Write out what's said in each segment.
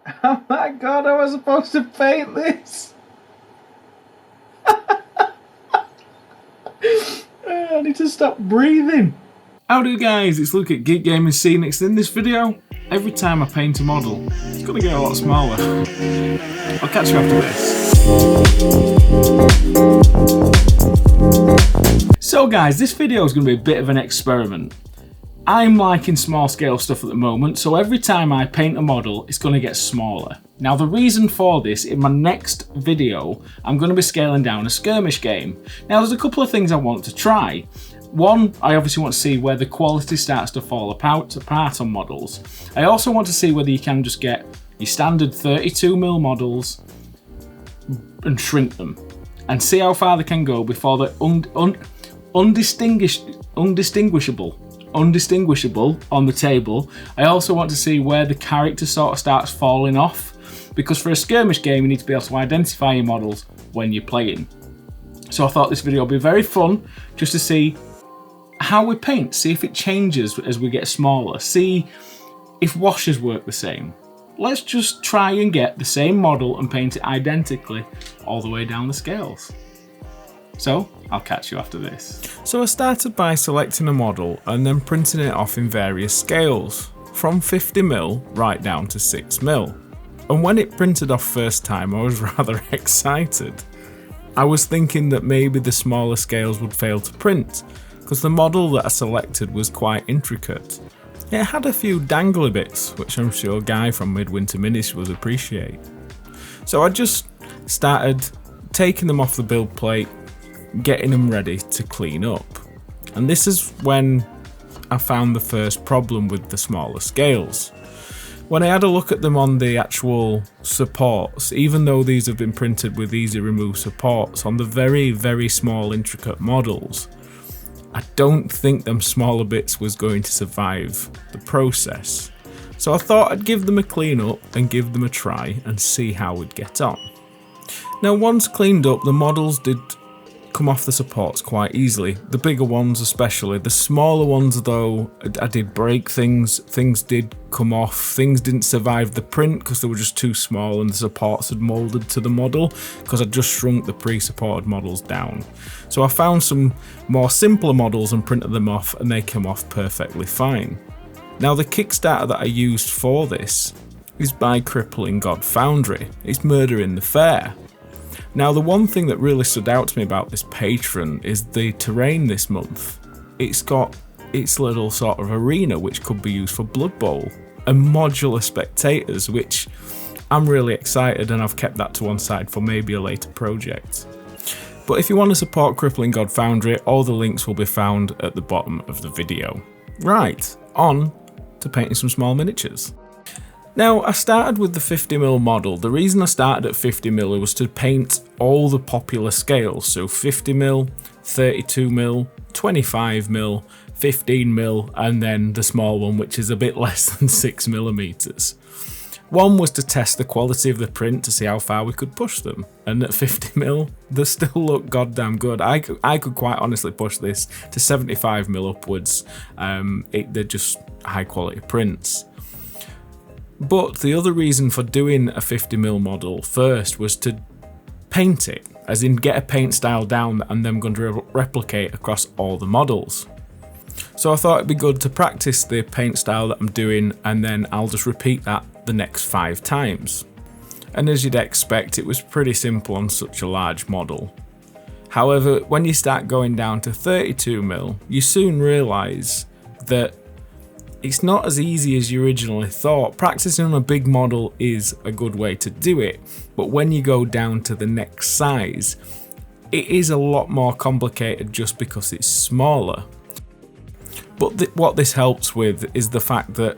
Oh my god, I was supposed to paint this! I need to stop breathing. Howdy guys, it's Luke at Geekgaming Scenics. In this video, every time I paint a model, it's going to get a lot smaller. I'll catch you after this. So guys, this video is going to be a bit of an experiment. I'm liking small scale stuff at the moment, so every time I paint a model, it's going to get smaller. Now the reason for this, in my next video, I'm going to be scaling down a skirmish game. Now there's a couple of things I want to try. One, I obviously want to see where the quality starts to fall apart on models. I also want to see whether you can just get your standard 32mm models and shrink them, and see how far they can go before they're undistinguishable on the table. I also want to see where the character sort of starts falling off, because for a skirmish game you need to be able to identify your models when you're playing. So I thought this video would be very fun, just to see how we paint, see if it changes as we get smaller, see if washes work the same. Let's just try and get the same model and paint it identically all the way down the scales. So, I'll catch you after this. So I started by selecting a model and then printing it off in various scales, from 50mm right down to 6mm. And when it printed off first time, I was rather excited. I was thinking that maybe the smaller scales would fail to print, because the model that I selected was quite intricate. It had a few dangly bits, which I'm sure Guy from Midwinter Minis would appreciate. So I just started taking them off the build plate, getting them ready to clean up. And this is when I found the first problem with the smaller scales. When I had a look at them on the actual supports, even though these have been printed with easy remove supports, on the very, very small intricate models, I don't think them smaller bits was going to survive the process. So I thought I'd give them a clean up and give them a try and see how we'd get on. Now once cleaned up, the models did come off the supports quite easily, the bigger ones especially. The smaller ones though, I did break things did come off, things didn't survive the print because they were just too small and the supports had moulded to the model because I just shrunk the pre-supported models down. So I found some more simpler models and printed them off, and they came off perfectly fine. Now the Kickstarter that I used for this is by Crippling God Foundry. It's Murder in the Fair. Now the one thing that really stood out to me about this patron is the terrain this month. It's got its little sort of arena which could be used for Blood Bowl, and modular spectators, which I'm really excited, and I've kept that to one side for maybe a later project. But if you want to support Crippling God Foundry, all the links will be found at the bottom of the video. Right, on to painting some small miniatures. Now, I started with the 50mm model. The reason I started at 50mm was to paint all the popular scales, so 50mm, 32mm, 25mm, 15mm, and then the small one, which is a bit less than 6mm. One was to test the quality of the print to see how far we could push them, and at 50mm, they still look goddamn good. I could quite honestly push this to 75mm upwards. They're just high quality prints. But the other reason for doing a 50mm model first was to paint it, as in get a paint style down and then I'm going to replicate across all the models. So I thought it'd be good to practice the paint style that I'm doing, and then I'll just repeat that the next 5 times. And as you'd expect, it was pretty simple on such a large model. However, when you start going down to 32mm, you soon realise that it's not as easy as you originally thought. Practicing on a big model is a good way to do it, but when you go down to the next size, it is a lot more complicated just because it's smaller. But what this helps with is the fact that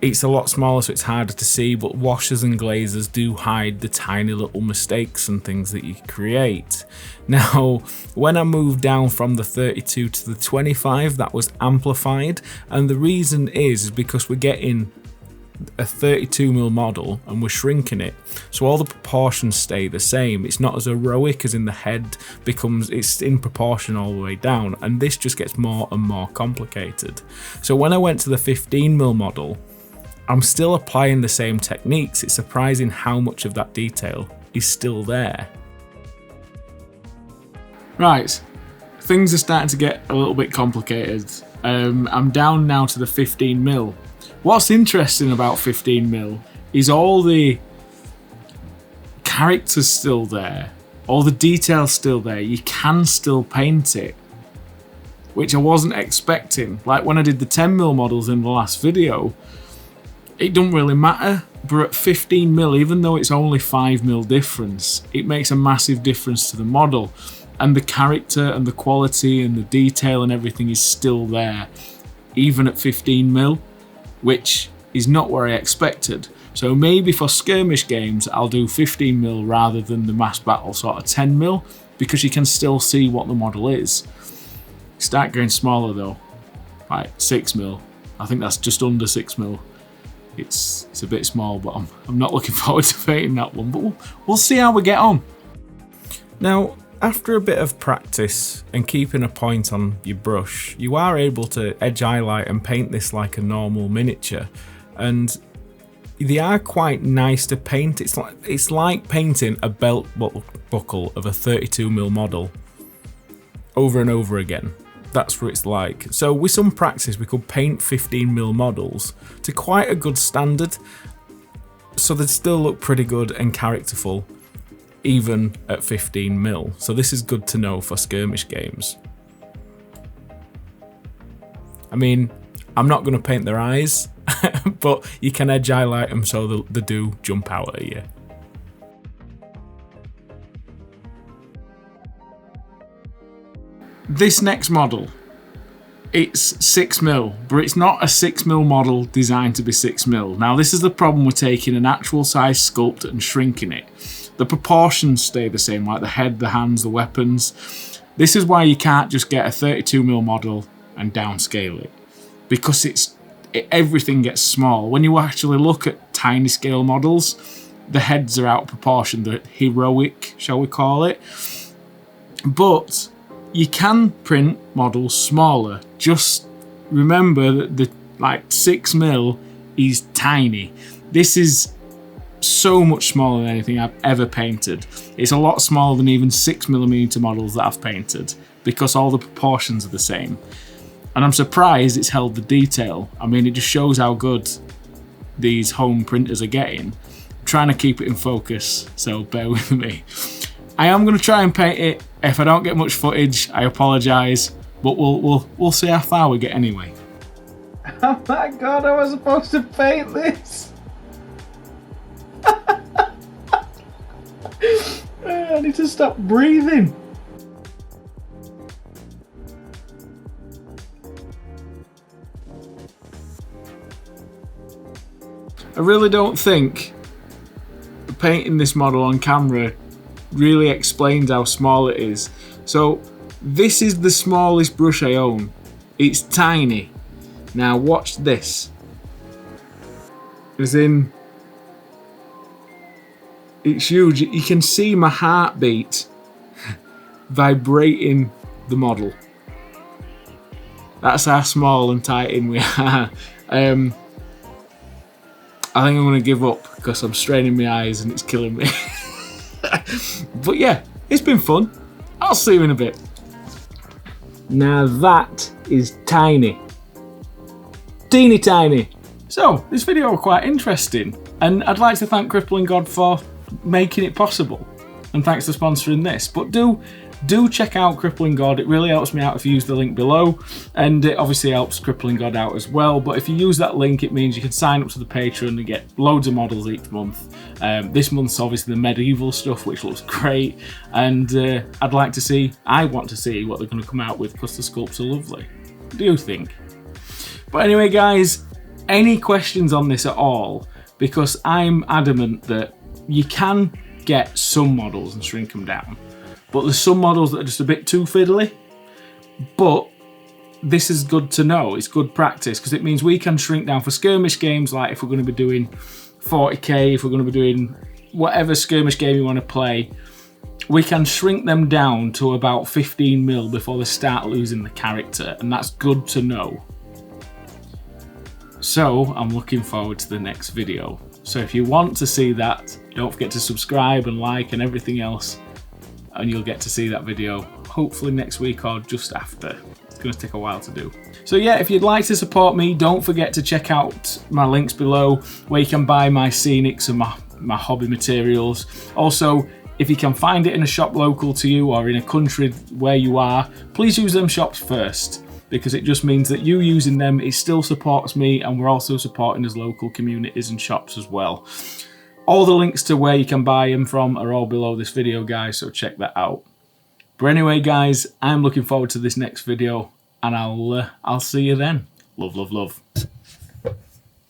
it's a lot smaller, so it's harder to see, but washers and glazers do hide the tiny little mistakes and things that you create. Now, when I moved down from the 32 to the 25, that was amplified, and the reason is because we're getting a 32mm model and we're shrinking it, so all the proportions stay the same. It's not as heroic as in the head, it's in proportion all the way down, and this just gets more and more complicated. So when I went to the 15mm model, I'm still applying the same techniques. It's surprising how much of that detail is still there. Right, things are starting to get a little bit complicated. I'm down now to the 15mm. What's interesting about 15mm is all the characters still there, all the details still there. You can still paint it, which I wasn't expecting. Like when I did the 10mm models in the last video, it don't really matter, but at 15mm, even though it's only 5mm difference, it makes a massive difference to the model, and the character and the quality and the detail and everything is still there, even at 15mm, which is not what I expected. So maybe for skirmish games, I'll do 15mm rather than the mass battle sort of 10mm, because you can still see what the model is. Start going smaller though, like 6mm. I think that's just under 6mm. It's a bit small, but I'm not looking forward to painting that one, but we'll see how we get on. Now, after a bit of practice and keeping a point on your brush, you are able to edge highlight and paint this like a normal miniature, and they are quite nice to paint. It's like painting a belt buckle of a 32mm model over and over again. That's what it's like. So with some practice, we could paint 15mm models to quite a good standard, so they'd still look pretty good and characterful even at 15mm. So this is good to know for skirmish games. I mean, I'm not going to paint their eyes, but you can edge highlight them so they do jump out at you. This next model, it's 6mm, but it's not a 6mm model designed to be 6mm. Now this is the problem with taking an actual size sculpt and shrinking it. The proportions stay the same, like the head, the hands, the weapons. This is why you can't just get a 32mm model and downscale it, because everything gets small. When you actually look at tiny scale models, the heads are out of proportion, they're heroic, shall we call it. But you can print models smaller. Just remember that the 6mm is tiny. This is so much smaller than anything I've ever painted. It's a lot smaller than even 6mm models that I've painted, because all the proportions are the same. And I'm surprised it's held the detail. I mean, it just shows how good these home printers are getting. I'm trying to keep it in focus, so bear with me. I am going to try and paint it. If I don't get much footage, I apologise, but we'll see how far we get anyway. Oh my god, I was supposed to paint this. I need to stop breathing. I really don't think painting this model on camera really explains how small it is. So this is the smallest brush I own. It's tiny. Now watch this. As in, it's huge. You can see my heartbeat vibrating the model. That's how small and tight in we are. I think I'm going to give up because I'm straining my eyes and it's killing me. But yeah, it's been fun. I'll see you in a bit. Now that is tiny. Teeny tiny. So, this video was quite interesting, and I'd like to thank Crippling God for making it possible. And thanks for sponsoring this. But do check out Crippling God. It really helps me out if you use the link below, and it obviously helps Crippling God out as well. But if you use that link, it means you can sign up to the Patreon and get loads of models each month. This month's obviously the medieval stuff, which looks great, and I want to see what they're going to come out with, because the sculpts are lovely. What do you think? But anyway guys, any questions on this at all? Because I'm adamant that you can get some models and shrink them down, but there's some models that are just a bit too fiddly. But this is good to know. It's good practice, because it means we can shrink down for skirmish games, like if we're going to be doing 40k, if we're going to be doing whatever skirmish game you want to play, we can shrink them down to about 15mm before they start losing the character, and that's good to know. So I'm looking forward to the next video. So if you want to see that, don't forget to subscribe and like and everything else, and you'll get to see that video hopefully next week or just after. It's going to take a while to do. So yeah, if you'd like to support me, don't forget to check out my links below where you can buy my Scenics and my hobby materials. Also, if you can find it in a shop local to you or in a country where you are, please use them shops first, because it just means that you using them, it still supports me, and we're also supporting as local communities and shops as well. All the links to where you can buy them from are all below this video, guys, so check that out. But anyway, guys, I'm looking forward to this next video, and I'll see you then. Love, love, love.